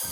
Hey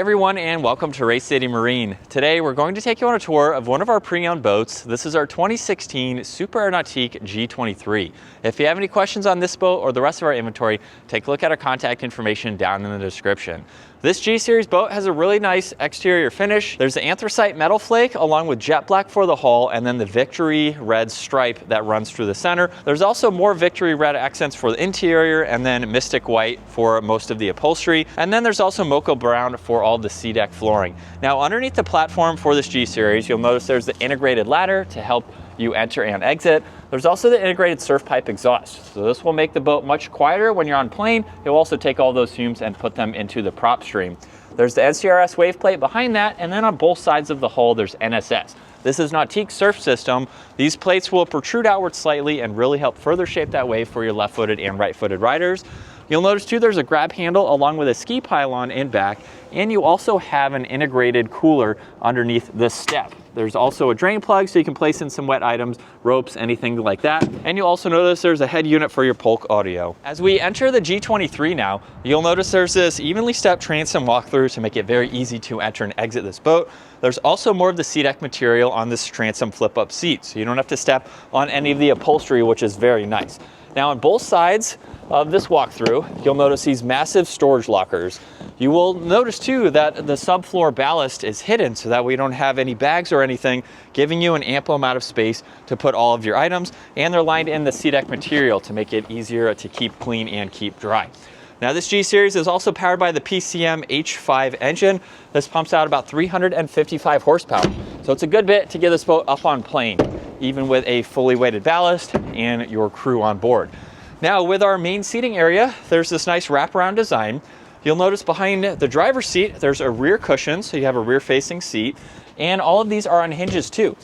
everyone, and welcome to Race City Marine. Today we're going to take you on a tour of one of our pre-owned boats. This is our 2016 Super Nautique G23. If you have any questions on this boat or the rest of our inventory, take a look at our contact information down in the description. This G-Series boat has a really nice exterior finish. There's the anthracite metal flake along with jet black for the hull, and then the Victory red stripe that runs through the center. There's also more Victory red accents for the interior, and then Mystic white for most of the upholstery. And then there's also Mocha brown for all the C-deck flooring. Now underneath the platform for this G-Series, you'll notice there's the integrated ladder to help you enter and exit. There's also the integrated surf pipe exhaust. So this will make the boat much quieter when you're on plane. You'll also take all those fumes and put them into the prop stream. There's the NCRS wave plate behind that, and then on both sides of the hull there's NSS. This is Nautique surf system. These plates will protrude outward slightly and really help further shape that wave for your left-footed and right-footed riders. You'll notice too there's a grab handle along with a ski pylon in back, and you also have an integrated cooler underneath this step. There's also a drain plug so you can place in some wet items, ropes, anything like that. And you'll also notice there's a head unit for your Polk audio. As we enter the G23 now, you'll notice there's this evenly stepped transom walkthrough to make it very easy to enter and exit this boat. There's also more of the C-deck material on this transom flip-up seat, so you don't have to step on any of the upholstery, which is very nice. Now on both sides of this walkthrough, you'll notice these massive storage lockers. You will notice too that the subfloor ballast is hidden so that we don't have any bags or anything, giving you an ample amount of space to put all of your items, and they're lined in the C-deck material to make it easier to keep clean and keep dry. Now this G-Series is also powered by the PCM H5 engine. This pumps out about 355 horsepower. So it's a good bit to get this boat up on plane, even with a fully weighted ballast and your crew on board. Now with our main seating area, there's this nice wraparound design. You'll notice behind the driver's seat, there's a rear cushion, so you have a rear facing seat, and all of these are on hinges too.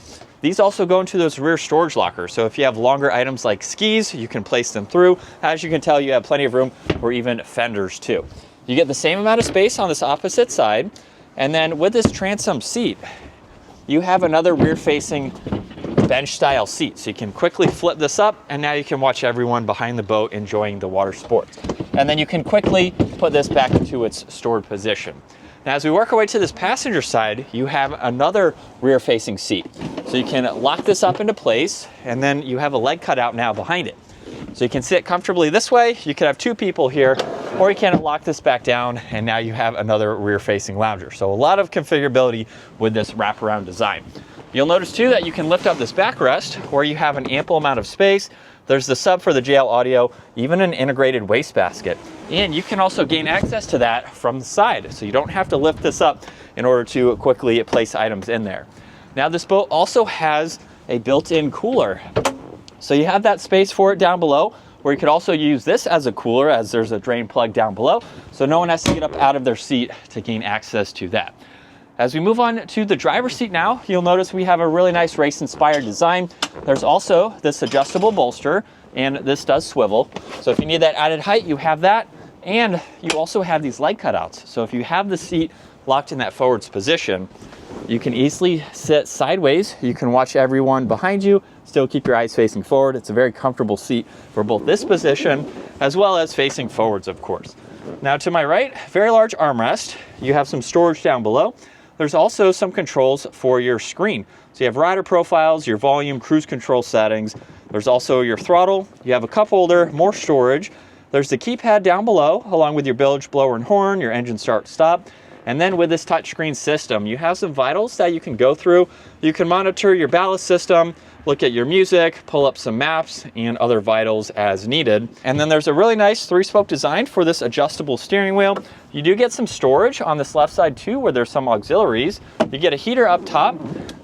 These also go into those rear storage lockers, so if you have longer items like skis, you can place them through. As you can tell, you have plenty of room for even fenders too. You get the same amount of space on this opposite side, and then with this transom seat, you have another rear facing bench style seat, so you can quickly flip this up, and now you can watch everyone behind the boat enjoying the water sports. And then you can quickly put this back into its stored position. Now as we work our way to this passenger side, you have another rear facing seat. So you can lock this up into place, and then you have a leg cutout now behind it. So you can sit comfortably this way, you can have two people here, or you can lock this back down, and now you have another rear facing lounger. So a lot of configurability with this wraparound design. You'll notice too that you can lift up this backrest where you have an ample amount of space. There's the sub for the JL audio, even an integrated wastebasket. And you can also gain access to that from the side, so you don't have to lift this up in order to quickly place items in there. Now this boat also has a built-in cooler. So you have that space for it down below, where you could also use this as a cooler, as there's a drain plug down below, so no one has to get up out of their seat to gain access to that. As we move on to the driver's seat now, you'll notice we have a really nice race-inspired design. There's also this adjustable bolster, and this does swivel. So if you need that added height, you have that. And you also have these leg cutouts. So if you have the seat locked in that forwards position, you can easily sit sideways. You can watch everyone behind you, still keep your eyes facing forward. It's a very comfortable seat for both this position as well as facing forwards, of course. Now to my right, very large armrest. You have some storage down below. There's also some controls for your screen. So you have rider profiles, your volume, cruise control settings. There's also your throttle. You have a cup holder, more storage. There's the keypad down below, along with your bilge, blower, and horn, your engine start, stop. And then with this touchscreen system, you have some vitals that you can go through. You can monitor your ballast system, look at your music, pull up some maps and other vitals as needed. And then there's a really nice 3-spoke design for this adjustable steering wheel. You do get some storage on this left side too, where there's some auxiliaries. You get a heater up top.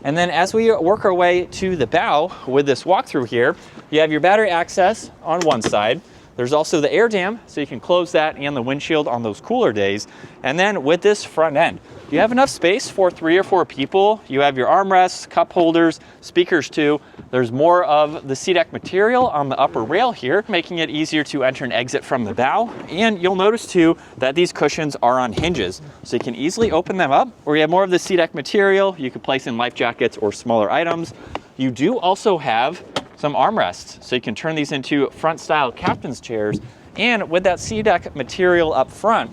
And then as we work our way to the bow with this walkthrough here, you have your battery access on one side. There's also the air dam, so you can close that and the windshield on those cooler days. And then with this front end, you have enough space for 3 or 4 people. You have your armrests, cup holders, speakers too. There's more of the SeaDek material on the upper rail here, making it easier to enter and exit from the bow. And you'll notice too that these cushions are on hinges, so you can easily open them up. Or you have more of the SeaDek material. You can place in life jackets or smaller items. You do also have some armrests, so you can turn these into front style captain's chairs. And with that SeaDek material up front,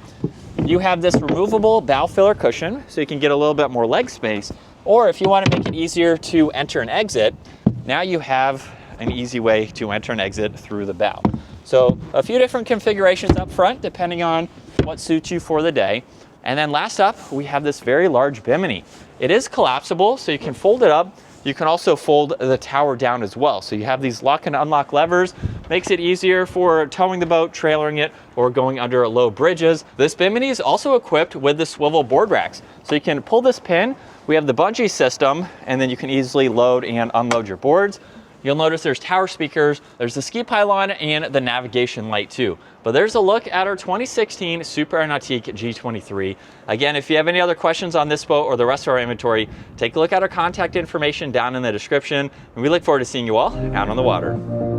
you have this removable bow filler cushion, so you can get a little bit more leg space. Or if you want to make it easier to enter and exit, now you have an easy way to enter and exit through the bow. So a few different configurations up front, depending on what suits you for the day. And then last up, we have this very large bimini. It is collapsible, so you can fold it up. You can also fold the tower down as well. So you have these lock and unlock levers, makes it easier for towing the boat, trailering it, or going under low bridges. This bimini is also equipped with the swivel board racks. So you can pull this pin, we have the bungee system, and then you can easily load and unload your boards. You'll notice there's tower speakers, there's the ski pylon, and the navigation light too. But there's a look at our 2016 Super Nautique G23. Again, if you have any other questions on this boat or the rest of our inventory, take a look at our contact information down in the description. And we look forward to seeing you all out on the water.